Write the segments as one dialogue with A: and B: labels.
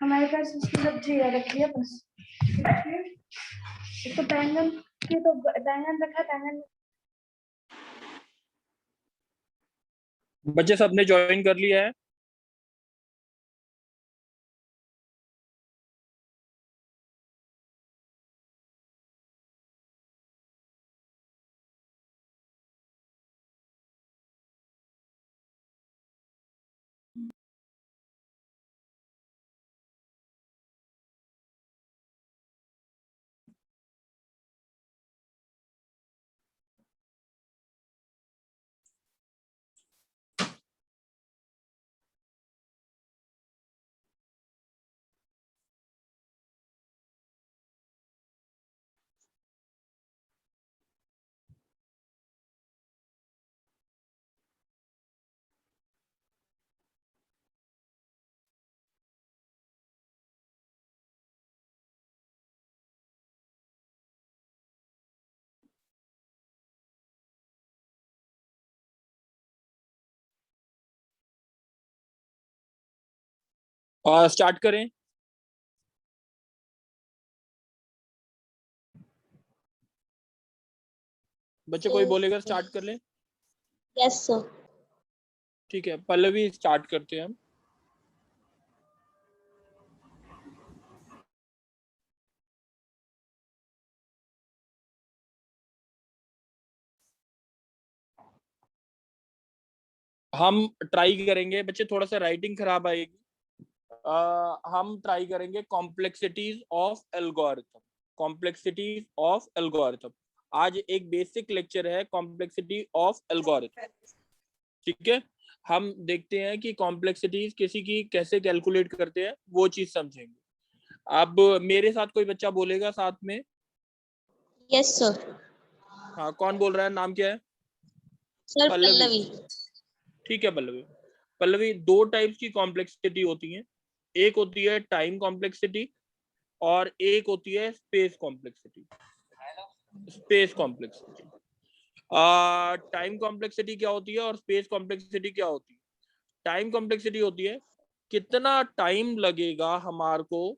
A: हमारे पास इसकी सब्जी रखी है बस। इसको बैंगन की तो बैंगन रखा, बैंगन
B: बच्चे सबने ज्वाइन कर लिया है? स्टार्ट करें? बच्चे कोई बोलेगा स्टार्ट कर लें?
C: Yes sir.
B: ठीक है, पल्लवी स्टार्ट करते हैं हम। हम ट्राई करेंगे बच्चे, थोड़ा सा राइटिंग खराब आएगी। हम ट्राई करेंगे complexities of algorithm. Complexities of algorithm आज एक बेसिक लेक्चर है, कॉम्प्लेक्सिटी ऑफ एल्गोरिथम। ठीक है, हम देखते हैं कि कॉम्प्लेक्सिटीज किसी की कैसे कैलकुलेट करते हैं, वो चीज समझेंगे। अब मेरे साथ कोई बच्चा बोलेगा साथ में?
C: Yes sir.
B: हाँ, कौन बोल रहा है? नाम क्या है?
C: सर
B: पल्लवी।
C: पल्लवी।
B: ठीक है पल्लवी। पल्लवी, दो टाइप्स की कॉम्प्लेक्सिटी होती है। एक होती है टाइम कॉम्प्लेक्सिटी और एक होती है space complexity. Space complexity, time complexity क्या होती है और स्पेस कॉम्प्लेक्सिटी क्या होती है? टाइम कॉम्प्लेक्सिटी होती है कितना टाइम लगेगा हमारे को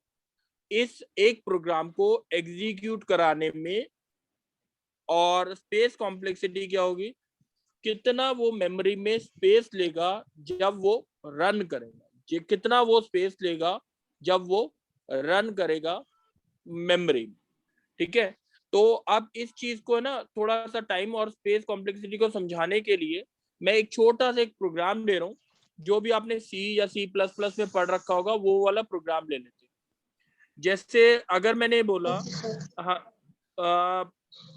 B: इस एक प्रोग्राम को एग्जीक्यूट कराने में, और स्पेस कॉम्प्लेक्सिटी क्या होगी, कितना वो मेमोरी में स्पेस लेगा जब वो रन करेगा। कितना वो स्पेस लेगा जब वो रन करेगा मेमोरी। ठीक है, तो अब इस चीज को ना थोड़ा सा टाइम और स्पेस कॉम्प्लेक्सिटी को समझाने के लिए मैं एक छोटा सा एक प्रोग्राम ले रहा हूँ। जो भी आपने सी या सी प्लस प्लस में पढ़ रखा होगा वो वाला प्रोग्राम ले लेते हैं। जैसे अगर मैंने बोला, हाँ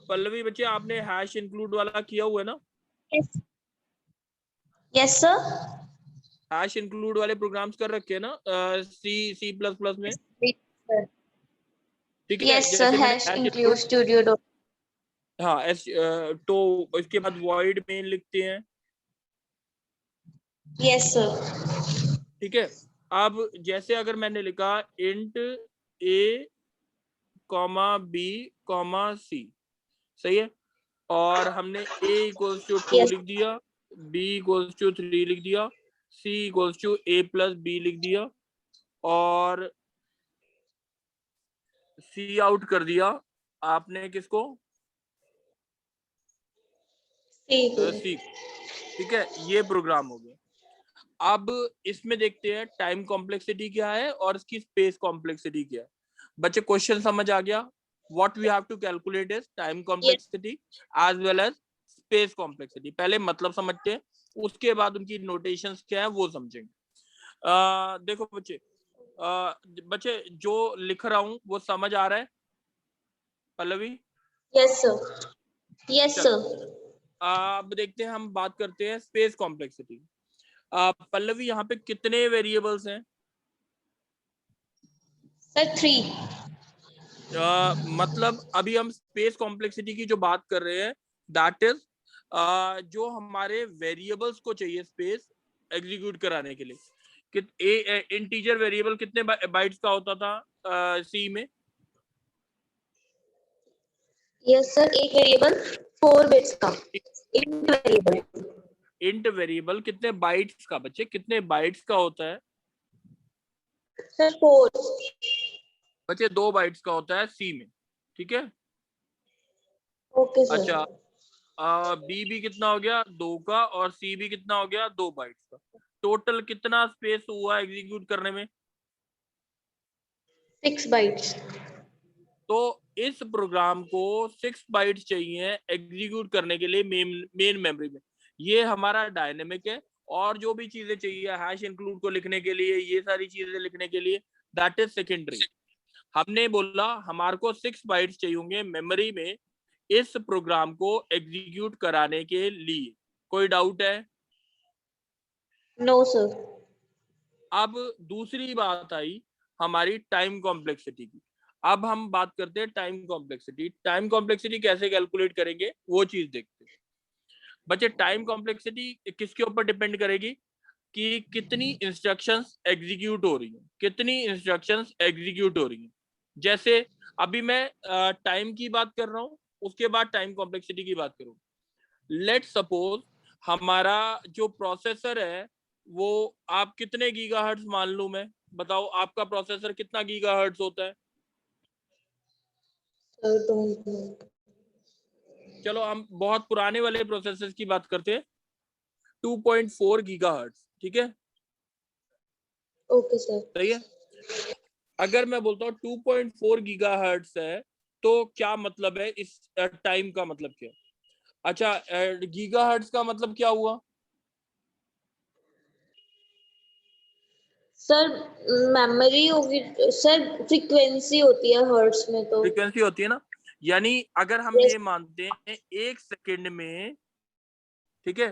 B: पल्लवी बच्चे आपने हैश इंक्लूड वाला किया हुआ है ना?
C: Yes sir.
B: हैश इंक्लूड वाले प्रोग्राम्स कर रखे हैं ना सी सी प्लस प्लस में? ठीक है,
C: यस सर।
B: जैसे मैंने
C: hash
B: hash
C: include
B: include,
C: studio dot.
B: हाँ तो इसके बाद वॉइड मेन लिखते हैं।
C: Yes sir.
B: ठीक है, अब जैसे अगर मैंने लिखा इंट ए कॉमा बी कॉमा सी, सही है, और हमने a इक्वल्स टू 2
C: यस।
B: लिख दिया, b इक्वल्स टू 3 लिख दिया, c equals to a plus b लिख दिया, और c आउट कर दिया आपने किसको? सी। ठीक है, ये प्रोग्राम हो गया। अब इसमें देखते हैं टाइम कॉम्प्लेक्सिटी क्या है और इसकी स्पेस कॉम्प्लेक्सिटी क्या है। बच्चे क्वेश्चन समझ आ गया? What we have to calculate is time complexity as well as space complexity. पहले मतलब समझते हैं, उसके बाद उनकी नोटेशंस क्या है वो समझेंगे। देखो बच्चे, बच्चे जो लिख रहा हूं वो समझ आ रहा है? पल्लवी?
C: Yes sir. यस
B: चलो,
C: सर।
B: अब देखते हैं, हम बात करते हैं स्पेस कॉम्प्लेक्सिटी। पल्लवी, यहाँ पे कितने वेरिएबल्स हैं?
C: सर 3।
B: मतलब अभी हम स्पेस कॉम्प्लेक्सिटी की जो बात कर रहे हैं, दैट इज जो हमारे वेरिएबल्स को चाहिए स्पेस एग्जीक्यूट कराने के लिए। इंटीजर वेरिएबल कितने बाइट्स का होता था सी में?
C: यस सर, एक वेरिएबल 4 बिट्स का इंट वेरिएबल।
B: इंट वेरिएबल कितने बाइट्स का? बच्चे कितने बाइट्स का होता है?
C: सर 4.
B: बच्चे 2 बाइट्स का होता है सी में, ठीक है।
C: Okay sir.
B: अच्छा, बी भी कितना हो गया 2 का, और सी भी कितना हो गया 2 बाइट्स का। टोटल कितना स्पेस हुआ एग्जीक्यूट करने में?
C: 6 बाइट्स.
B: तो इस प्रोग्राम को 6 बाइट्स चाहिए एग्जीक्यूट करने के लिए मेन मेमोरी में। ये हमारा डायनेमिक है, और जो भी चीजें चाहिए हैश इंक्लूड को लिखने के लिए, ये सारी चीजें लिखने के लिए, दैट इज सेकेंडरी। हमने बोला हमारे को 6 बाइट्स चाहिए होंगे मेमोरी में इस प्रोग्राम को एग्जीक्यूट कराने के लिए। कोई डाउट है?
C: No sir.
B: अब दूसरी बात आई हमारी टाइम कॉम्प्लेक्सिटी की। अब हम बात करते हैं टाइम कॉम्प्लेक्सिटी। टाइम कॉम्प्लेक्सिटी कैसे कैलकुलेट करेंगे वो चीज देखते हैं। बच्चे, टाइम कॉम्प्लेक्सिटी किसके ऊपर डिपेंड करेगी कि कितनी इंस्ट्रक्शंस एग्जीक्यूट हो रही हैं, कितनी इंस्ट्रक्शंस एग्जीक्यूट हो रही हैं। जैसे अभी मैं टाइम की बात कर रहा हूँ, उसके बाद टाइम कॉम्प्लेक्सिटी की बात करूँ। लेट सपोज हमारा जो प्रोसेसर है वो, आप कितने गीगाहर्ट्ज मान लूं मैं? बताओ आपका प्रोसेसर कितना गीगाहर्ट्ज होता है?
C: Sir don't know.
B: चलो हम बहुत पुराने वाले प्रोसेसर की बात करते हैं, 2.4 गीगाहर्ट्ज, ठीक है।
C: Okay sir.
B: सही है। अगर मैं बोलता हूँ 2.4 गीगाहर्ट्ज है, तो क्या मतलब है इस टाइम का मतलब क्या? अच्छा, गीगाहर्ट्ज का मतलब क्या हुआ?
C: सर मेमोरी होगी सर. फ्रीक्वेंसी होती है हर्ट्स में तो.
B: फ्रीक्वेंसी होती है ना। यानी अगर हम
C: Yes.
B: ये मानते हैं 1 सेकेंड में, ठीक है,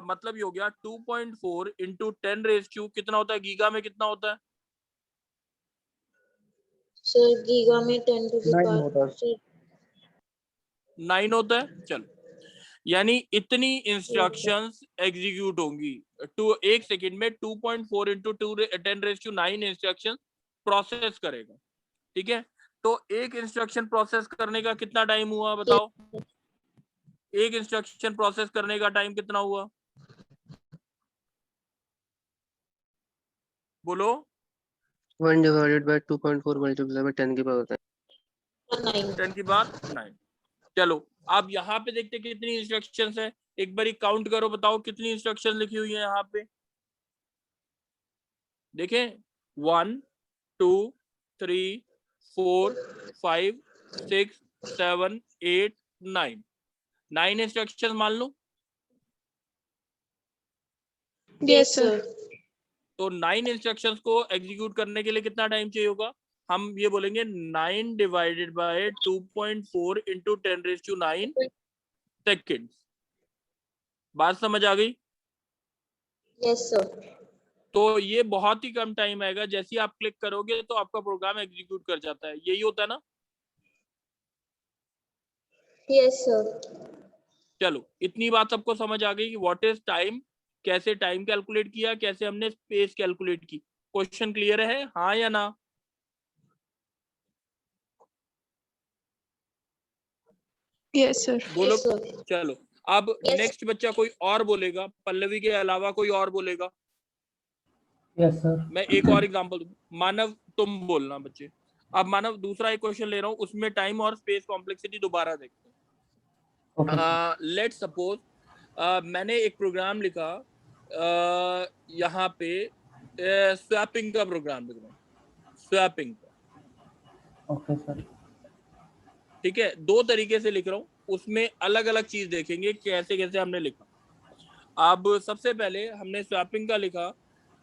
B: मतलब ये हो गया 2.4 इंटू 10⁻⁴ कितना होता है गीगा में? कितना होता है?
C: सर गीगा में 10 टू द
D: 9
C: पावर
D: होता है.
B: 9 होता है। चलो, यानी इतनी इंस्ट्रक्शंस एग्जीक्यूट होंगी। 1 सेकेंड में 2.4 इंटू 10⁹ इंस्ट्रक्शन प्रोसेस करेगा, ठीक है। तो एक इंस्ट्रक्शन प्रोसेस करने का कितना टाइम हुआ बताओ? एक इंस्ट्रक्शन प्रोसेस करने का टाइम कितना हुआ? बोलो।
D: 1 divided by 2.4 multiplied by 10 की पावर होता है.
B: 10 की बार 9। चलो, अब यहाँ पे देखते कितनी इंस्ट्रक्शंस है, एक बार काउंट करो, बताओ कितनी इंस्ट्रक्शन लिखी हुई है यहाँ पे। देखें, 1 2 3 4 5 6 7 8 9, 9 इंस्ट्रक्शन मान लो।
C: Yes sir.
B: तो 9 इंस्ट्रक्शंस को एग्जीक्यूट करने के लिए कितना टाइम चाहिए होगा? हम ये बोलेंगे 9 डिवाइडेड बाय 2.4 इंटू 10⁹ सेकेंड। बात समझ आ गई?
C: Yes sir.
B: तो ये बहुत ही कम टाइम आएगा, जैसे ही आप क्लिक करोगे तो आपका प्रोग्राम एग्जीक्यूट कर जाता है। यही होता है ना?
C: Yes sir.
B: चलो, इतनी बात सबको समझ आ गई कि व्हाट इज टाइम, कैसे टाइम कैलकुलेट किया, कैसे हमने स्पेस कैलकुलेट की। क्वेश्चन क्लियर है, हाँ या ना?
E: Yes sir.
B: बोलो।
C: Yes sir.
B: चलो, अब
C: Yes.
B: नेक्स्ट बच्चा कोई और बोलेगा, पल्लवी के अलावा कोई और बोलेगा?
F: Yes sir.
B: मैं एक और एग्जांपल दूं। मानव, तुम बोलना बच्चे। अब मानव, दूसरा एक क्वेश्चन ले रहा हूँ, उसमें टाइम और स्पेस कॉम्प्लेक्सिटी दोबारा देखते हैं। लेट सपोज मैंने एक प्रोग्राम लिखा, यहाँ पे स्वैपिंग का प्रोग्राम लिख रहा हूँ, स्वैपिंग का।
F: Okay sir.
B: ठीक है, 2 तरीके से लिख रहा हूँ, उसमें अलग अलग चीज देखेंगे कैसे कैसे हमने लिखा। अब सबसे पहले हमने स्वैपिंग का लिखा,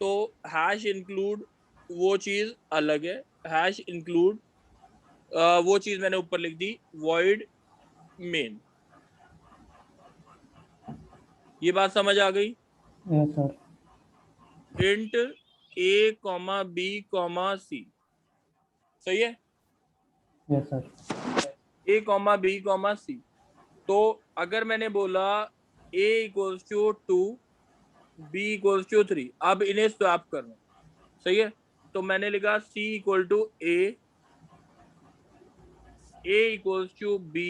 B: तो हैश इंक्लूड वो चीज अलग है। हैश इंक्लूड वो चीज मैंने ऊपर लिख दी, वॉइड मेन। ये बात समझ आ गई?
F: Yes sir.
B: Int a comma b comma c, सही है?
F: Yes sir.
B: a comma b comma c। तो अगर मैंने बोला a equals to 2, b equals to 3, अब इन्हें स्वैप करना, सही है? तो मैंने लिखा c equal to a equals to b,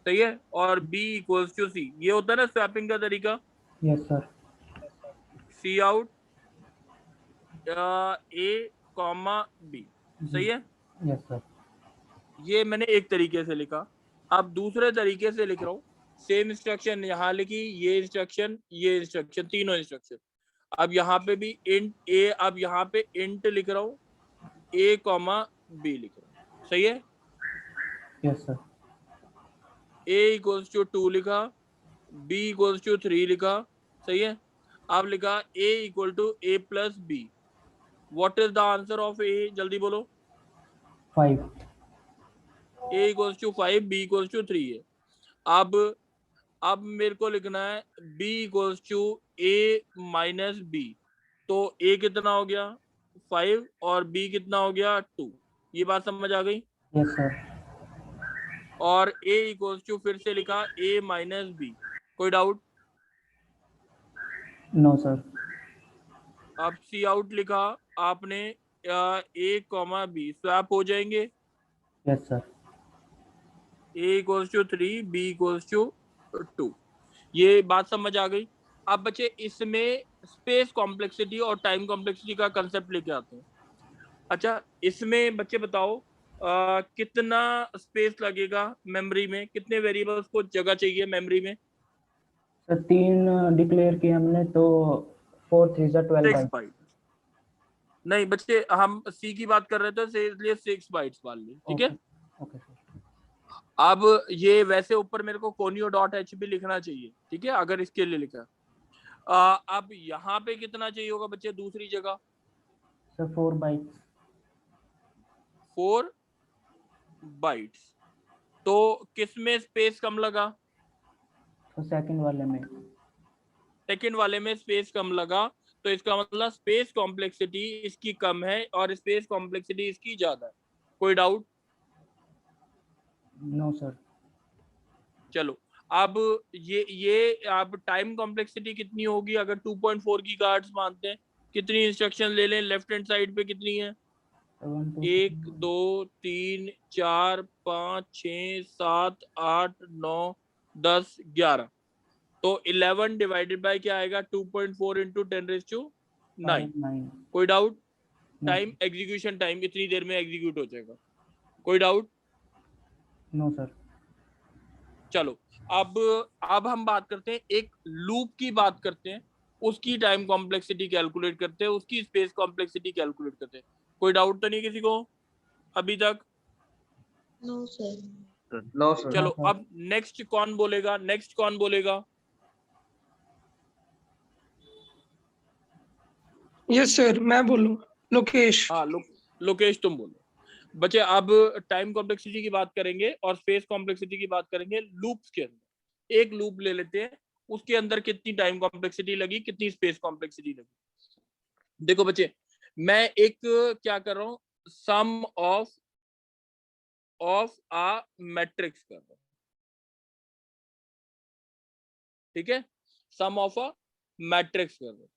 B: सही है, और b इक्वल्स टू c। ये होता है ना स्वैपिंग का तरीका।
F: Yes sir.
B: Cout A comma B, सही है।
F: Yes, sir.
B: ये मैंने एक तरीके से लिखा। अब दूसरे तरीके से लिख रहा हूँ, सेम इंस्ट्रक्शन यहाँ लिखी, ये इंस्ट्रक्शन तीनों इंस्ट्रक्शन। अब यहाँ पे भी इंट ए, अब यहाँ पे इंट लिख रहा हूँ, ए कॉमा बी लिख रहा हूँ, सही है।
F: Yes, sir.
B: A equals to 2 लिखा, बी इक्वल्स टू 3 लिखा, सही है। अब लिखा A equal to A plus B. What is the answer of A, जल्दी बोलो।
F: 5.
B: A equals to 5, B equals to 3 है। अब मेरे को लिखना है b equals to a minus B. तो a कितना हो गया 5 और b कितना हो गया 2। ये बात समझ आ गई।
F: Yes, sir.
B: और a इक्वल्स टू फिर से लिखा a माइनस बी। कोई डाउट?
F: No, sir.
B: अब सी आउट लिखा आपने, a कॉमा बी स्वैप हो जाएंगे।
F: Yes, sir.
B: a equals to 3, b equals to 2। ये बात समझ आ गई। अब बच्चे इसमें स्पेस कॉम्प्लेक्सिटी और टाइम कॉम्प्लेक्सिटी का कंसेप्ट लेके आते हैं। अच्छा, इसमें बच्चे बताओ कितना स्पेस लगेगा मेमोरी में, कितने वेरिएबल्स को जगह चाहिए मेमोरी में?
F: सर 3 डिक्लेयर किए हमने, तो 4 3 12
B: 6
F: बाइट.
B: बाइट। नहीं बच्चे, हम सी की बात कर रहे थे, इसलिए 6 बाइट्स मान ली, ठीक है।
F: Okay sir.
B: अब ये वैसे ऊपर मेरे को कोनियो डॉट एच भी लिखना चाहिए, ठीक है, अगर इसके लिए लिखा। अब यहाँ पे कितना चाहिए होगा बच्चे दूसरी जगह?
F: Sir 4 bytes.
B: 4 बाइट्स। तो किसमें स्पेस कम लगा?
F: तो सेकंड वाले में.
B: सेकंड वाले में स्पेस कम लगा, तो इसका मतलब स्पेस कॉम्प्लेक्सिटी इसकी कम है और स्पेस कॉम्प्लेक्सिटी इसकी ज्यादा है। कोई डाउट?
F: No sir.
B: चलो, अब ये आप टाइम कॉम्प्लेक्सिटी कितनी होगी अगर 2.4 की गार्ड्स मानते हैं? कितनी इंस्ट्रक्शन ले लें? लेफ्ट हैंड साइड पे कितनी है? 1 2 3 4 5 6 7 8 9 10 11। तो 11 डिवाइडेड बाय क्या आएगा? 2.4 इंटू 10⁹9। कोई डाउट? टाइम एग्जीक्यूशन टाइम इतनी देर में एग्जीक्यूट हो जाएगा। कोई डाउट?
F: No sir.
B: चलो, अब हम बात करते हैं, एक लूप की बात करते हैं, उसकी टाइम कॉम्प्लेक्सिटी कैलकुलेट करते हैं, उसकी स्पेस कॉम्प्लेक्सिटी कैलकुलेट करते हैं। कोई डाउट तो नहीं किसी को अभी तक?
C: No sir.
D: No, sir.
B: चलो,
F: हाँ,
B: अब नेक्स्ट कौन बोलेगा?
E: यस सर, मैं बोलूंगा। लोकेश।
B: हाँ, लोकेश तुम बोलो। बच्चे, अब टाइम कॉम्प्लेक्सिटी की बात करेंगे और स्पेस कॉम्प्लेक्सिटी की बात करेंगे लूप्स के अंदर। एक लूप ले लेते हैं, उसके अंदर कितनी टाइम कॉम्प्लेक्सिटी लगी, कितनी स्पेस कॉम्प्लेक्सिटी लगी। देखो बच्चे, मैं एक क्या कर रहा हूँ, सम ऑफ आ मैट्रिक्स कर रहा हूँ, ठीक है। सम ऑफ अ मैट्रिक्स कर रहा हूँ।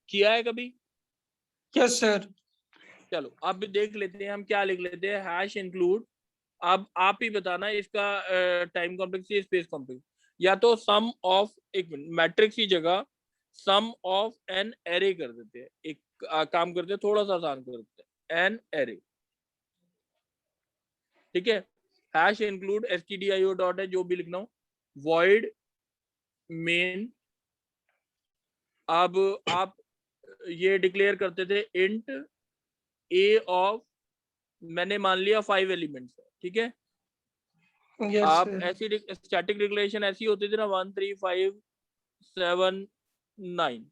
B: किया है कभी?
E: Yes sir.
B: चलो, अब देख लेते हैं हम क्या लिख लेते हैं, हैश इंक्लूड। अब आप ही बताना इसका टाइम कॉम्प्लेक्सिटी स्पेस कॉम्प्लेक्सिटी, या तो सम ऑफ, एक मिनट, मैट्रिक्स की जगह सम ऑफ एन एरे कर देते हैं। एक काम करते हैं, थोड़ा सा आसान कर देते हैं, एन एरे, ठीक है। हैश इंक्लूड stdio डॉट है, जो भी लिखना हो, वॉइड मेन। अब आप ये डिक्लेयर करते थे इंट ए ऑफ, मैंने मान लिया 5 एलिमेंट्स है, ठीक है।
E: यस
B: आप
E: सर।
B: ऐसी स्टैटिक डिक्लेरेशन ऐसी होती थी ना, 1 3 5 7 9,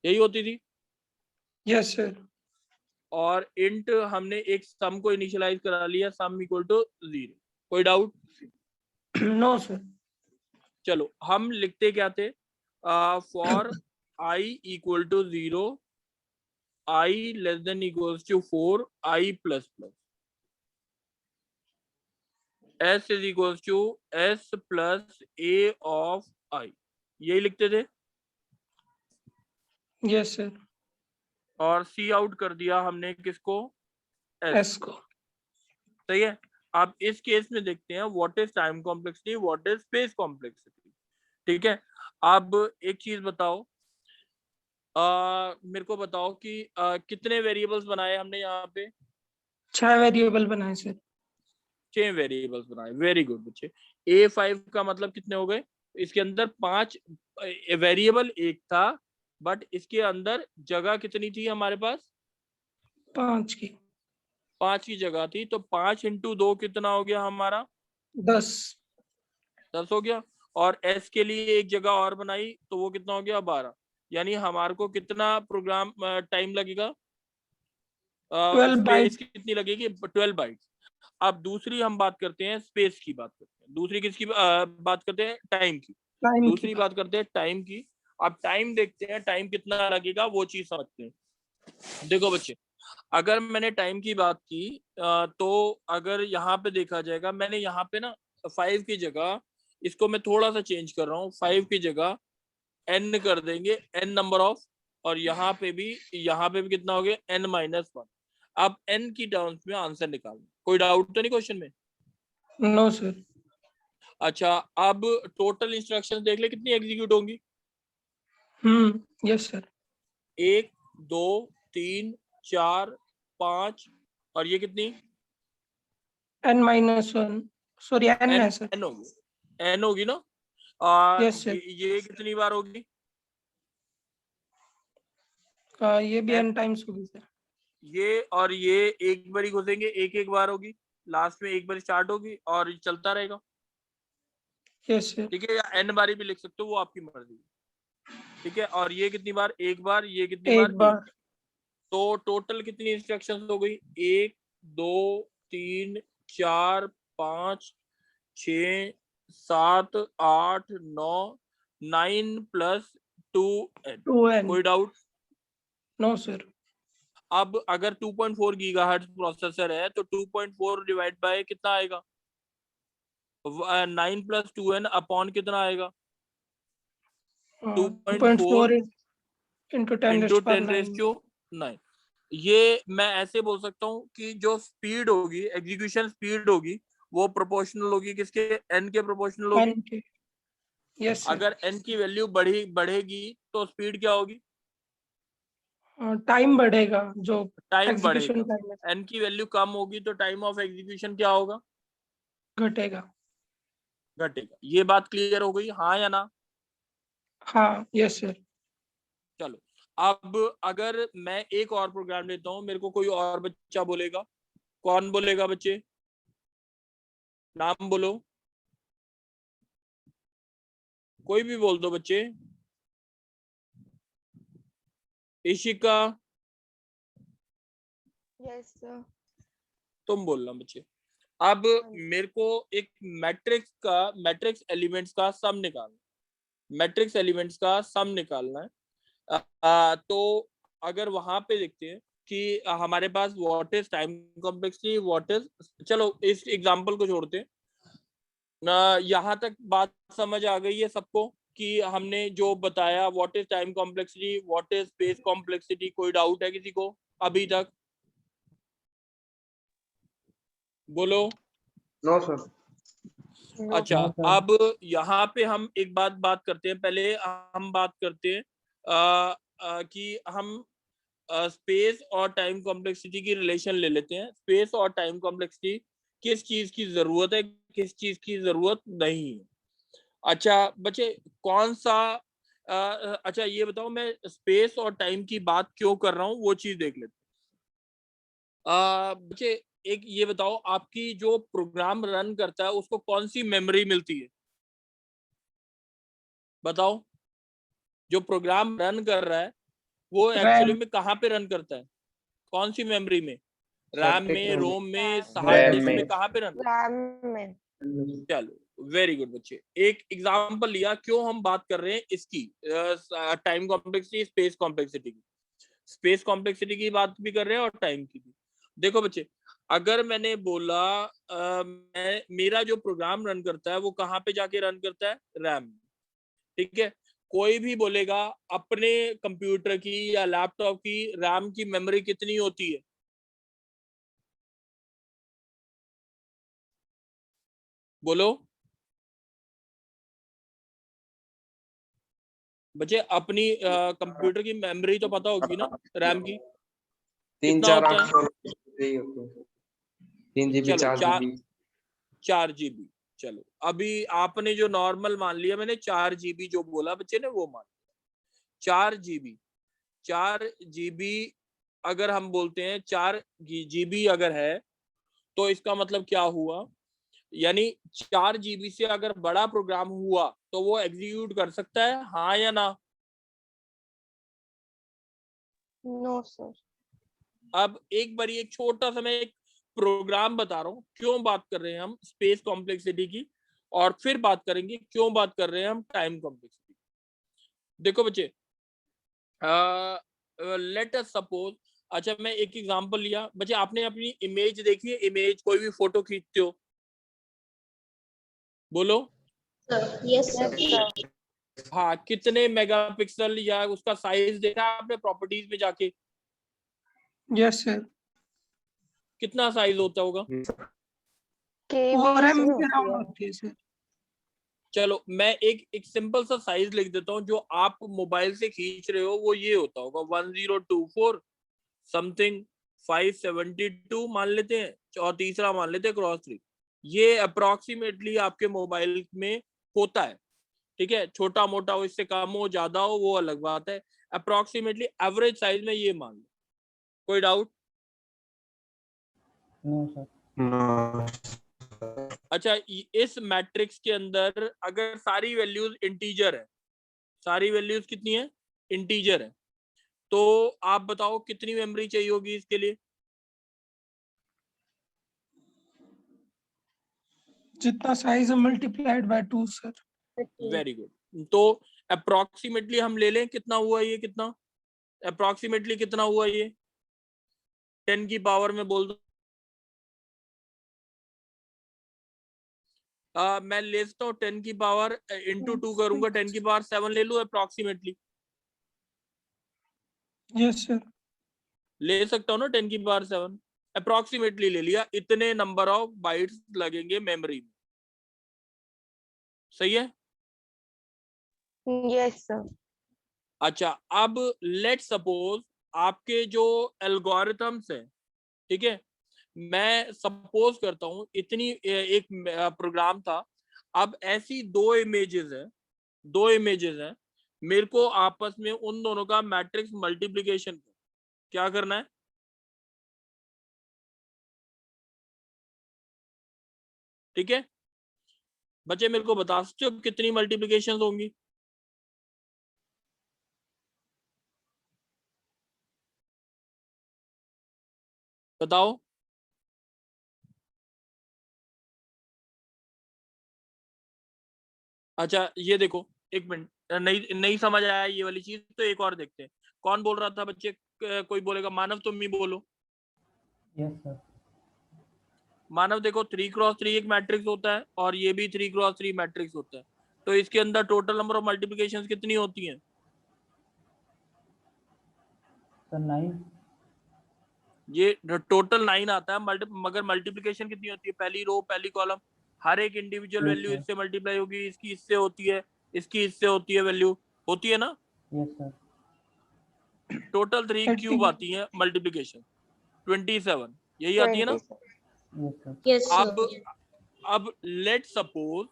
B: यही होती थी।
E: Yes sir.
B: और इंट हमने एक सम को इनिशियलाइज करा लिया, सम इक्वल टू 0। कोई डाउट?
E: No sir.
B: चलो, हम लिखते क्या थे, for i equal to 0, i less than equals to 4, i plus plus, s is equals to s plus a of i, यही लिखते थे।
E: Yes sir.
B: और सी आउट कर दिया हमने किसको?
E: एस को।
B: सही है। अब इस केस में देखते हैं what is time complexity, what is space complexity, ठीक है। अब एक चीज बताओ, मेरे को बताओ कि कितने वेरिएबल्स बनाए हमने यहाँ पे?
E: 6 वेरिएबल बनाए सर।
B: 6 वेरिएबल्स बनाए। वेरी गुड बच्चे। A5 का मतलब कितने हो गए? इसके अंदर 5 वेरिएबल एक था, बट इसके अंदर जगह कितनी थी हमारे पास?
E: 5 की
B: 5 की जगह थी, तो 5 इंटू 2 कितना हो गया हमारा?
E: 10
B: 10 हो गया। और S के लिए एक जगह और बनाई, तो वो कितना हो गया? 12। यानी हमारे को कितना प्रोग्राम टाइम लगेगा?
E: 12
B: स्पेस
E: बाइट।
B: कितनी लगेगी? 12 बाइट्स। अब दूसरी हम बात करते हैं स्पेस की, बात करते हैं दूसरी किसकी बात करते हैं? टाइम की।
E: टाइम की
B: दूसरी बात करते हैं टाइम की। अब टाइम देखते हैं टाइम कितना लगेगा, वो चीज समझते हैं। देखो बच्चे, अगर मैंने टाइम की बात की तो अगर यहाँ पे देखा जाएगा, मैंने यहाँ पे ना 5 की जगह, इसको मैं थोड़ा सा चेंज कर रहा हूँ, 5 की जगह n कर देंगे, n नंबर ऑफ, और यहाँ पे भी कितना हो गया? n-1। अब n की टर्म्स में आंसर निकालना। कोई डाउट तो नहीं क्वेश्चन में?
E: No sir.
B: अच्छा, अब टोटल इंस्ट्रक्शंस देख ले कितनी एग्जीक्यूट होंगी।
E: Yes sir.
B: 1 2 3 4 5, और ये कितनी?
E: n-1 सॉरी n
B: n
E: है सर।
B: n होगी, n होगी ना? और
E: यस सर।
B: ये कितनी बार होगी?
E: ये भी
B: n,
E: n टाइम्स होगी सर।
B: ये और ये एक बार ही घुसेंगे, एक एक बार होगी, लास्ट में एक बार स्टार्ट होगी और चलता रहेगा।
E: Yes sir.
B: ठीक है, या n बारी भी लिख सकते हो, वो आपकी मर्जी। ठीक है, और ये कितनी बार? एक बार। ये कितनी बार?
E: एक
B: एक।
E: बार।
B: तो टोटल कितनी इंस्ट्रक्शंस हो गई? 1 2 3 4 5 6 7 8 9, 9 प्लस 2n।
E: 2n।
B: कोई डाउट?
E: No sir.
B: अब अगर 2.4 गीगाहर्ट्ज प्रोसेसर है तो 2.4 डिवाइड बाय कितना आएगा? 9 प्लस 2n अपॉन कितना आएगा? 2.4
E: 2.4 into 10
B: into
E: raised power
B: 10 raise
E: 9।
B: To 9। ये मैं ऐसे बोल सकता हूँ कि जो स्पीड होगी, एग्जीक्यूशन स्पीड होगी, वो प्रोपोर्शनल होगी किसके? n के प्रोपोर्शनल होगी।
E: n के। Yes sir.
B: अगर n की वैल्यू बढ़ेगी तो स्पीड क्या होगी?
E: टाइम बढ़ेगा जो
B: टाइम
E: एग्जीक्यूशन
B: बढ़ेगा।
E: टाइम है
B: n की वैल्यू कम होगी तो टाइम ऑफ एग्जीक्यूशन क्या होगा?
E: घटेगा।
B: घटेगा। ये बात क्लियर हो गई, हाँ या ना?
E: हाँ यस सर।
B: चलो, अब अगर मैं एक और प्रोग्राम लेता हूँ, मेरे को कोई और बच्चा बोलेगा। कौन बोलेगा बच्चे? नाम बोलो, कोई भी बोल दो बच्चे। Ishika,
G: yes sir.
B: तुम बोलना बच्चे। अब मेरे को एक मैट्रिक्स एलिमेंट्स का सम निकालना, मैट्रिक्स एलिमेंट्स का सम निकालना है। तो अगर वहां पे देखते हैं कि हमारे पास what is time complexity, what is, चलो इस एग्जांपल को छोड़ते हैं ना। यहाँ तक बात समझ आ गई है सबको कि हमने जो बताया what is time complexity, what is space complexity? कोई डाउट है किसी को अभी तक? बोलो।
D: No sir.
B: अच्छा,
F: हाँ सर।
B: अब यहाँ पे हम एक बात करते हैं। पहले हम बात करते हैं कि हम स्पेस और टाइम कॉम्प्लेक्सिटी की रिलेशन ले लेते हैं। स्पेस और टाइम कॉम्प्लेक्सिटी किस चीज की जरूरत है, किस चीज की जरूरत नहीं है। अच्छा बच्चे, कौन सा अच्छा ये बताओ, मैं स्पेस और टाइम की बात क्यों कर रहा हूँ, वो चीज देख लेते हैं। बच्चे, एक ये बताओ, आपकी जो प्रोग्राम रन करता है उसको कौन सी मेमोरी मिलती है? बताओ। जो प्रोग्राम रन कर रहा है वो एक्चुअली
E: रैम।
B: में कहाँ पे रन करता है? कौन सी मेमोरी में? रैम
D: सर्किट
B: में, रोम में, हार्ड
D: रैम
B: डिस्क में,
D: में।
B: कहाँ पे रन?
G: रैम में।
B: चलो वेरी गुड बच्चे, एक एग्जांपल लिया। क्यों हम बात कर रहे हैं इसकी, टाइम कॉम्प्लेक्सिटी, स्पेस कॉम्प्लेक्सिटी की? स्पेस कॉम्प्लेक्सिटी की बात भी कर रहे हैं और टाइम की भी। देखो बच्चे, अगर मैंने बोला मेरा जो प्रोग्राम रन करता है वो कहाँ पे जाके रन करता है? रैम। ठीक है, कोई भी बोलेगा अपने कंप्यूटर की या लैपटॉप की रैम की मेमोरी कितनी होती है? बोलो। बच्चे अपनी कंप्यूटर की मेमोरी तो पता होगी ना, रैम की
G: 3
B: कितना
G: 4
B: होता
G: 8
B: है?
G: 16 3 GB
B: चलो
G: 4 GB
B: 4 GB। चलो अभी आपने जो नॉर्मल मान लिया, मैंने 4 GB जो बोला बच्चे ने वो मान लिया। 4 GB अगर हम बोलते हैं 4 GB अगर है तो इसका मतलब क्या हुआ, यानी 4 GB से अगर बड़ा प्रोग्राम हुआ तो वो एग्जीक्यूट कर सकता है, हाँ या ना?
C: No sir.
B: अब एक बार एक छोटा सा मैं एक प्रोग्राम बता रहा हूँ, क्यों बात कर रहे हैं हम स्पेस कॉम्प्लेक्सिटी की, और फिर बात करेंगे क्यों बात कर रहे हैं हम टाइम कॉम्प्लेक्सिटी। देखो बच्चे, लेट अस सपोज, अच्छा मैं एक एग्जांपल लिया बच्चे, आपने अपनी इमेज देखी है, इमेज कोई भी फोटो खींचते हो, बोलो।
C: Yes sir.
B: हाँ, कितने मेगापिक्सल या उसका साइज देखा आपने प्रॉपर्टीज में जाके,
E: यस सर।
B: कितना साइज होता होगा?
E: 4 MB के अराउंड होती है सर।
B: चलो मैं एक सिंपल सा साइज लिख देता हूँ, जो आप मोबाइल से खींच रहे हो वो ये होता होगा 1024 समथिंग 572 मान लेते हैं, और तीसरा मान लेते हैं क्रॉस 3। ये अप्रोक्सीमेटली आपके मोबाइल में होता है, ठीक है, छोटा मोटा हो, इससे कम हो ज्यादा हो वो अलग बात है, अप्रोक्सीमेटली एवरेज साइज में ये मान लो। कोई डाउट?
F: No sir.
B: अच्छा, इस मैट्रिक्स के अंदर अगर सारी वैल्यूज इंटीजर है, सारी वैल्यूज कितनी है? इंटीजर है, तो आप बताओ कितनी मेमोरी चाहिए होगी इसके लिए?
E: जितना साइज है multiplied by 2 sir.
B: Very good. तो अप्रोक्सीमेटली हम ले लें, कितना हुआ ये, कितना अप्रोक्सीमेटली कितना हुआ ये 10 की पावर में बोल दो। मैं ले सकता हूँ 10 की पावर इंटू 2 करूंगा, 10 की पावर 7 ले लूँ अप्रोक्सीमेटली,
E: यस सर।
B: ले सकता हूँ ना 10 की पावर 7, अप्रोक्सीमेटली ले लिया, इतने नंबर ऑफ बाइट्स लगेंगे मेमोरी में, सही है?
C: Yes sir.
B: अच्छा, अब लेट सपोज आपके जो एल्गोरिथम्स है, ठीक है, मैं सपोज करता हूं इतनी एक प्रोग्राम था, अब ऐसी दो इमेजेस हैं, मेरे को आपस में उन दोनों का मैट्रिक्स मल्टीप्लिकेशन क्या करना है? ठीक है बच्चे, मेरे को बता सकते हो कितनी मल्टीप्लिकेशन होंगी? बताओ। अच्छा ये देखो, एक मिनट, नहीं नहीं समझ आया ये वाली चीज, तो एक और देखते हैं। कौन बोल रहा था बच्चे? कोई बोलेगा, मानव तुम ही बोलो।
F: Yes sir.
B: मानव देखो, 3x3 एक मैट्रिक्स होता है और ये भी 3x3 मैट्रिक्स होता है, तो इसके अंदर टोटल नंबर ऑफ मल्टीप्लिकेशंस कितनी होती हैं?
F: सर 9।
B: ये टोटल 9 आता है, मगर मल्टीप्लिकेशन कितनी होती है? पहली रो पहली कॉलम, हर एक इंडिविजुअल
F: Yes,
B: वैल्यू
F: sir.
B: इससे मल्टीप्लाई होगी, इसकी इससे होती है, इसकी इससे होती है, वैल्यू होती है ना।
F: Yes sir.
B: टोटल 3 क्यूब आती है मल्टीप्लिकेशन, 27 यही आती है ना।
F: Yes sir.
C: यस
B: अब लेट सपोज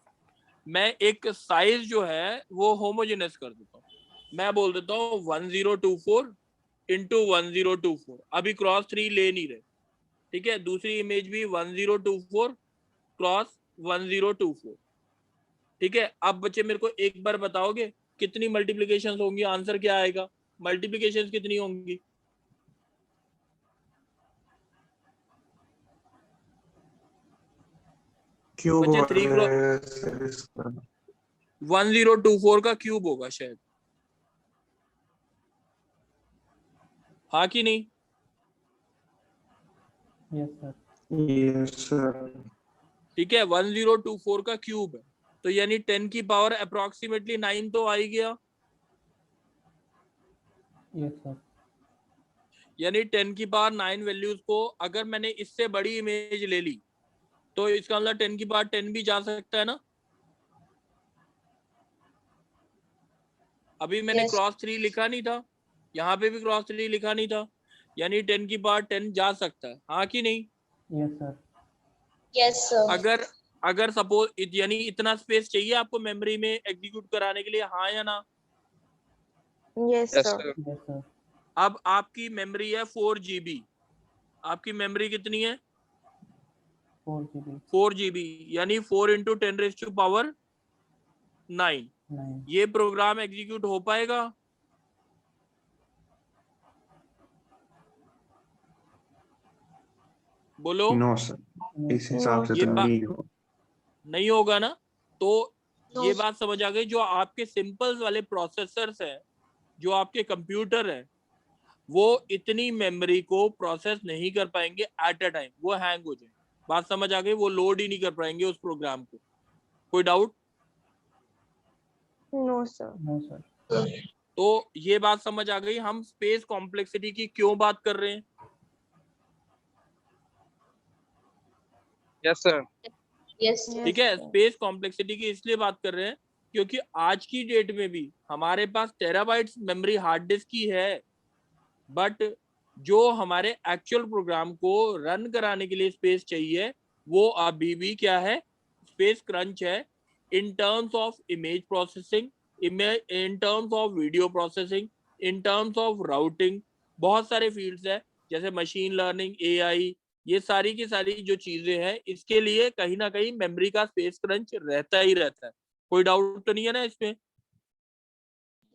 B: मैं एक साइज जो है वो होमोजेनस कर देता हूँ, मैं बोल देता हूँ 1024 इंटू 1024, अभी क्रॉस 3 ले नहीं रहे, ठीक है, दूसरी इमेज भी 1024 क्रॉस 1024, ठीक है। अब बच्चे मेरे को एक बार बताओगे कितनी मल्टीप्लिकेशन होंगी? आंसर क्या आएगा? मल्टीप्लिकेशन कितनी होंगी? बच्चे 3 क्रॉस 1024 का क्यूब होगा शायद, हाँ कि नहीं?
F: Yes sir.
G: Yes sir.
B: ठीक है, 1024 का क्यूब है, तो यानी 10 की पावर अप्रोक्सीमेटली 9 तो आ ही गया,
F: यस सर।
B: यानी 10 की पावर 9 वैल्यूज को अगर मैंने इससे बड़ी इमेज ले ली तो इसका मतलब 10 की पावर 10 भी जा सकता है ना। अभी मैंने
C: Yes.
B: क्रॉस 3 लिखा नहीं था, यहाँ पे भी क्रॉस 3 लिखा नहीं था, यानी 10 की पावर 10 जा सकता है, हाँ कि नहीं?
F: Yes sir.
C: Yes, sir.
B: अगर सपोज यानी इतना स्पेस चाहिए आपको मेमोरी में एग्जीक्यूट कराने के लिए, हाँ या ना?
E: Yes,
G: Yes,
E: sir.
G: sir.
F: Yes sir.
B: अब आपकी मेमोरी है 4 GB, आपकी मेमोरी कितनी है?
F: 4 GB।
B: 4 GB, यानी 4 इंटू 10⁻⁹ 9।
F: 9।
B: ये प्रोग्राम एग्जीक्यूट हो पाएगा? बोलो।
G: No, sir. इस हिसाब से
B: ये
G: तो
B: बात
G: नहीं हो।
B: नहीं होगा ना? तो
C: No,
B: ये बात समझ आ गई, जो आपके सिंपल वाले प्रोसेसर्स हैं, जो आपके कंप्यूटर हैं, वो इतनी मेमोरी को प्रोसेस नहीं कर पाएंगे एट अ टाइम, वो हैंग हो जाए। बात समझ आ गई? वो लोड ही नहीं कर पाएंगे उस प्रोग्राम को। कोई doubt?
E: No, sir.
F: No sir.
B: तो ये बात समझ आ गई हम स्पेस कॉम्प्लेक्सिटी की क्यों बात कर रहे हैं।
G: Yes, sir.
C: yes,
B: ठीक है, स्पेस कॉम्प्लेक्सिटी की इसलिए बात कर रहे हैं क्योंकि आज की डेट में भी हमारे पास टेराबाइट्स मेमोरी हार्ड डिस्क की है, बट जो हमारे एक्चुअल प्रोग्राम को रन कराने के लिए स्पेस चाहिए वो अभी भी क्या है, स्पेस क्रंच है, in terms of image processing, in terms of video processing, in terms of routing. बहुत सारे फील्ड्स है, जैसे मशीन लर्निंग, एआई, ये सारी की सारी जो चीजें हैं, इसके लिए कहीं ना कहीं मेमोरी का स्पेस क्रंच रहता ही रहता है। कोई डाउट तो नहीं है ना इसमें?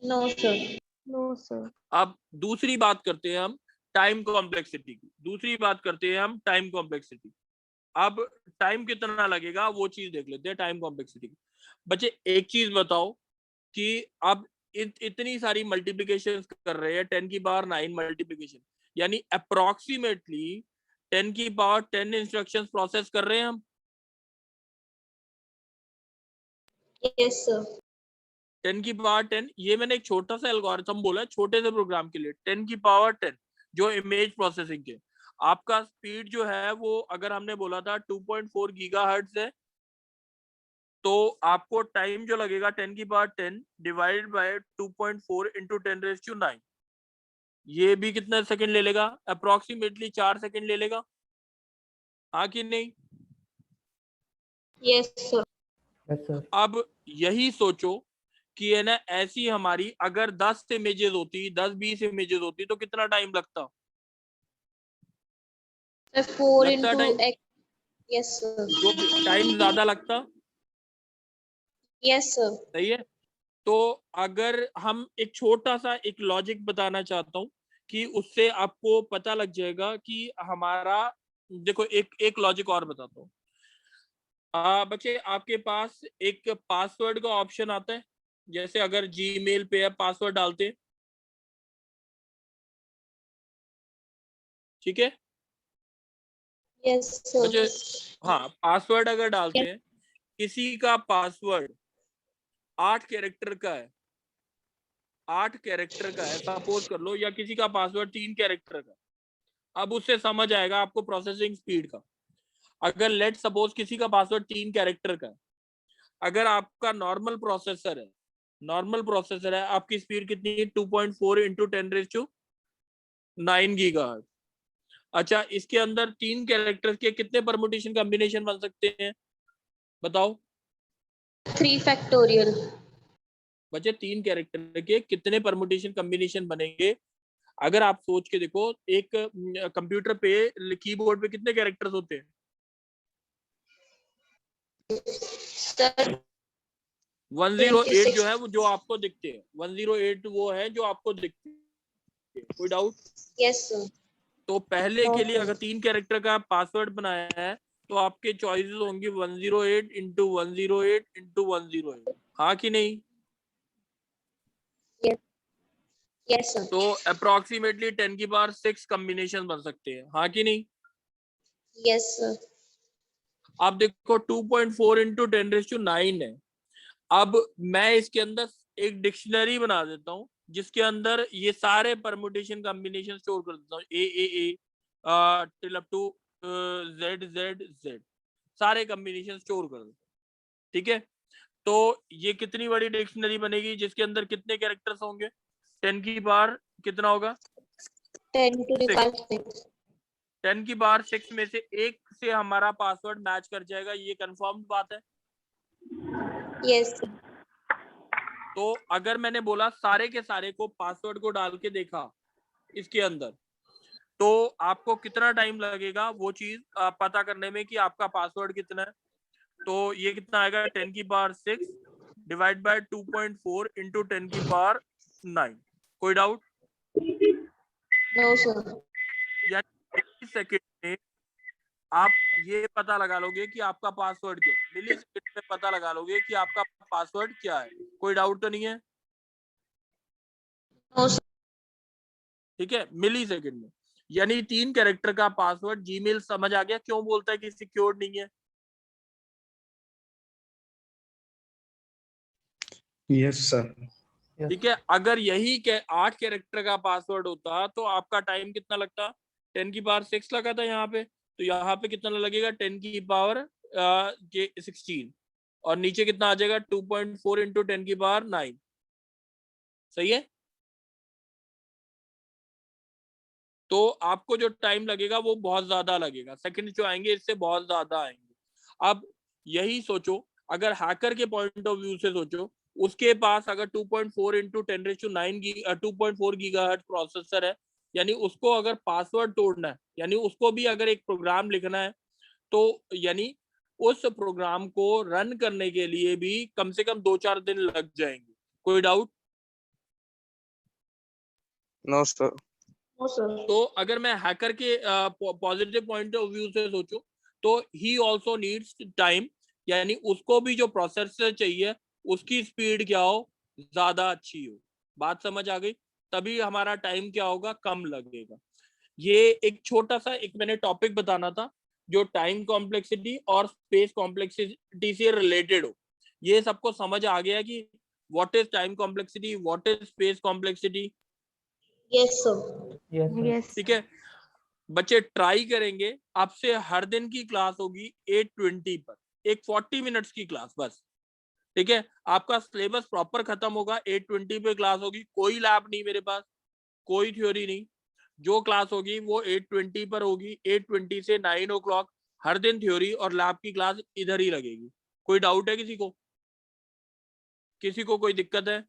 C: no, sir.
E: No, sir.
B: अब दूसरी बात करते हैं हम टाइम कॉम्प्लेक्सिटी की। दूसरी बात करते हैं हम टाइम कॉम्प्लेक्सिटी। अब टाइम कितना लगेगा वो चीज देख लेते हैं टाइम कॉम्प्लेक्सिटी की। बच्चे एक चीज बताओ कि अब इतनी सारी मल्टीप्लिकेशन कर रहे हैं, 10 की पावर 9 मल्टीप्लिकेशन, यानी अप्रोक्सीमेटली 10 की पावर 10 इंस्ट्रक्शंस प्रोसेस कर रहे हैं हम।
C: Yes, sir.
B: 10 की पावर 10, ये मैंने एक छोटा सा एल्गोरिथम बोला है छोटे से प्रोग्राम के लिए। 10 की पावर 10 जो इमेज प्रोसेसिंग के, आपका स्पीड जो है वो अगर हमने बोला था 2.4 गीगाहर्ट्ज है, तो आपको टाइम जो लगेगा 10 की पावर 10 डिवाइडेड बाय 2.4 इंटू 10⁻⁹ ये भी कितना सेकंड ले लेगा? अप्रोक्सीमेटली 4 सेकंड ले लेगा, हाँ कि नहीं?
C: Yes, sir.
F: Yes sir.
B: अब यही सोचो कि है ना, ऐसी हमारी अगर 10 इमेजेस होती, 10-20 इमेजेस होती, तो कितना टाइम लगता?
C: Sir, 4
B: लगता
C: into
B: time?
C: X. Yes, sir.
B: जो टाइम ज्यादा लगता,
C: Yes, sir.
B: सही है। तो अगर हम एक छोटा सा एक लॉजिक बताना चाहता हूँ कि उससे आपको पता लग जाएगा कि हमारा, देखो एक लॉजिक और बताता हूँ। बच्चे आपके पास एक पासवर्ड का ऑप्शन आता है, जैसे अगर जीमेल पे आप पासवर्ड डालते हैं, ठीक है
C: Yes, sir.
B: बच्चे? हाँ, पासवर्ड अगर डालते हैं, किसी का पासवर्ड 8 कैरेक्टर का है, 8 कैरेक्टर का है सपोज कर लो, या किसी का पासवर्ड 3 कैरेक्टर का, अब उससे समझ आएगा आपको प्रोसेसिंग स्पीड का। अगर लेट सपोज किसी का पासवर्ड 3 कैरेक्टर का है, अगर आपका नॉर्मल प्रोसेसर है, आपकी स्पीड कितनी है? 2.4 इंटू 10⁻⁹ गीगाहर्ट्ज। अच्छा, इसके अंदर 3 कैरेक्टर्स के कितने परमुटेशन कॉम्बिनेशन बन सकते हैं बताओ?
C: 3 factorial.
B: बच्चे 3 कैरेक्टर के कितने परमुटेशन कॉम्बिनेशन बनेंगे? अगर आप सोच के देखो, एक कंप्यूटर पे कीबोर्ड पे कितने कैरेक्टर्स होते हैं?
C: Sir,
B: 108 जो है वो जो आपको दिखते हैं, 108 वो है जो आपको दिखते हैं। कोई डाउट?
C: yes, sir.
B: तो पहले के लिए अगर 3 कैरेक्टर का पासवर्ड बनाया है, तो आपके चॉइसेस होंगी 108 इंटू 108 इंटू 108, हाँ कि नहीं?
C: Yes, sir.
B: तो अप्रोक्सीमेटली 10 की पावर 6 कॉम्बिनेशन बन सकते हैं, हाँ कि नहीं?
C: Yes, sir.
B: आप देखो 2.4 इंटू 10⁻⁹ है। अब मैं इसके अंदर एक डिक्शनरी बना देता हूँ जिसके अंदर ये सारे परमुटेशन कॉम्बिनेशन स्टोर कर देता हूँ, ए टिल अप टू जेड, सारे कॉम्बिनेशन स्टोर कर देता हूँ, ठीक है? तो ये कितनी बड़ी डिक्शनरी बनेगी जिसके अंदर कितने कैरेक्टर्स होंगे? 10 की पावर कितना होगा?
C: 10 to the
B: 6।
C: power 6.
B: 10 की पावर 6 में से एक से हमारा पासवर्ड मैच कर जाएगा, ये कंफर्म्ड बात है।
C: Yes.
B: तो अगर मैंने बोला सारे के सारे को पासवर्ड को डाल के देखा इसके अंदर, तो आपको कितना टाइम लगेगा वो चीज पता करने में कि आपका पासवर्ड कितना है? तो ये कितना आएगा? 10 की पावर 6 डिवाइड बाय 2.4 इंटू 10 की पावर 9। कोई डाउट?
C: No, sir.
B: यानी सेकेंड में आप ये पता लगा लोगे कि आपका पासवर्ड क्या है, मिली सेकेंड में पता लगा लोगे कि आपका पासवर्ड क्या है। कोई डाउट तो नहीं है?
C: No, sir.
B: ठीक है, मिली सेकेंड में। यानी 3 कैरेक्टर का पासवर्ड। जीमेल समझ आ गया क्यों बोलता है कि सिक्योर्ड नहीं है?
G: Yes sir.
B: ठीक है, अगर यही 8 कैरेक्टर का पासवर्ड होता तो आपका टाइम कितना लगता? 10 की पावर 6 लगा था यहाँ पे, तो यहाँ पे कितना लगेगा? 10 की पावर 16 और नीचे कितना आ जाएगा? 2.4 इंटू 10 की पावर 9। सही है? तो आपको जो टाइम लगेगा वो बहुत ज्यादा लगेगा, सेकंड जो आएंगे इससे बहुत ज्यादा आएंगे। अब यही सोचो, अगर हैकर के पॉइंट ऑफ व्यू से सोचो, उसके पास अगर 2.4 इंटू 10⁹ 2.4 गीगाहर्ट्ज प्रोसेसर है, यानी उसको अगर पासवर्ड तोड़ना है, यानी उसको भी अगर एक प्रोग्राम लिखना है, तो यानी उस प्रोग्राम को रन करने के लिए भी कम से कम 2-4 दिन लग जाएंगे। कोई doubt?
G: No sir.
C: No, sir.
B: तो अगर मैं हैकर के पॉजिटिव पॉइंट ऑफ व्यू से सोचूं, तो ही ऑल्सो नीड्स टाइम, यानी उसको भी जो प्रोसेसर चाहिए उसकी स्पीड क्या हो? ज्यादा अच्छी हो। बात समझ आ गई? तभी हमारा टाइम क्या होगा? कम लगेगा। ये एक छोटा सा एक मैंने टॉपिक बताना था जो टाइम कॉम्प्लेक्सिटी और स्पेस कॉम्प्लेक्सिटी से रिलेटेड हो। ये सबको समझ आ गया कि what is time complexity, what is space complexity?
C: Yes, sir.
F: Yes, sir.
E: Yes.
B: ठीक है बच्चे, ट्राई करेंगे। आपसे हर दिन की क्लास होगी 8:20 पर, एक 40 मिनट्स की क्लास बस। ठीक है, आपका सिलेबस प्रॉपर खत्म होगा, 8:20 पे क्लास होगी। कोई लैब नहीं मेरे पास, कोई थ्योरी नहीं। जो क्लास होगी वो 8:20 पर होगी। 8:20 से 9 o'clock हर दिन थ्योरी और लैब की क्लास इधर ही लगेगी। कोई डाउट है किसी को? किसी को कोई दिक्कत है?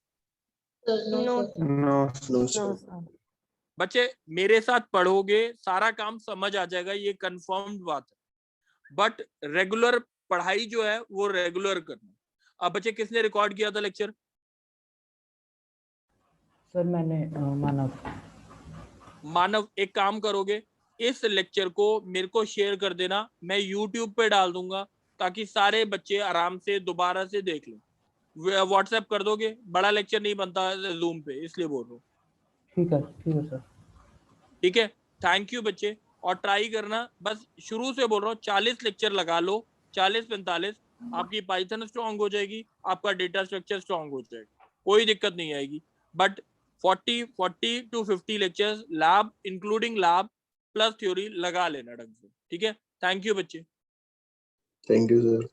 C: Sir, no,
E: No.
C: sir.
G: No
E: No,
G: sir.
E: sir.
B: बच्चे मेरे साथ पढ़ोगे सारा काम समझ आ जाएगा, ये कंफर्म्ड बात है। बट रेगुलर पढ़ाई जो है वो रेगुलर करना। अब बच्चे किसने रिकॉर्ड किया था लेक्चर?
F: सर मैंने मानव।
B: मानव, एक काम करोगे, इस लेक्चर को मेरे को शेयर कर देना, मैं यूट्यूब पे डाल दूंगा ताकि सारे बच्चे आराम से दोबारा से देख लें। व्हाट्सएप कर दोगे? बड़ा लेक्चर नहीं बनता जूम पे, इसलिए बोल रहा हूँ।
F: ठीक है सर।
B: ठीक है, थैंक यू बच्चे। और ट्राई करना, बस शुरू से बोल रहा हूँ 40 लेक्चर लगा लो, 40-45, आपकी पाइथन स्ट्रांग हो जाएगी, आपका डेटा स्ट्रक्चर स्ट्रांग हो जाएगा, कोई दिक्कत नहीं आएगी। But 40 to 50 lectures lab including lab plus theory लगा लेना ढंग से। ठीक है, थैंक यू बच्चे।
G: Thank you sir.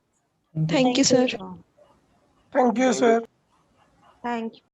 E: Thank you, sir.
H: Thank you, sir.
E: Thank you.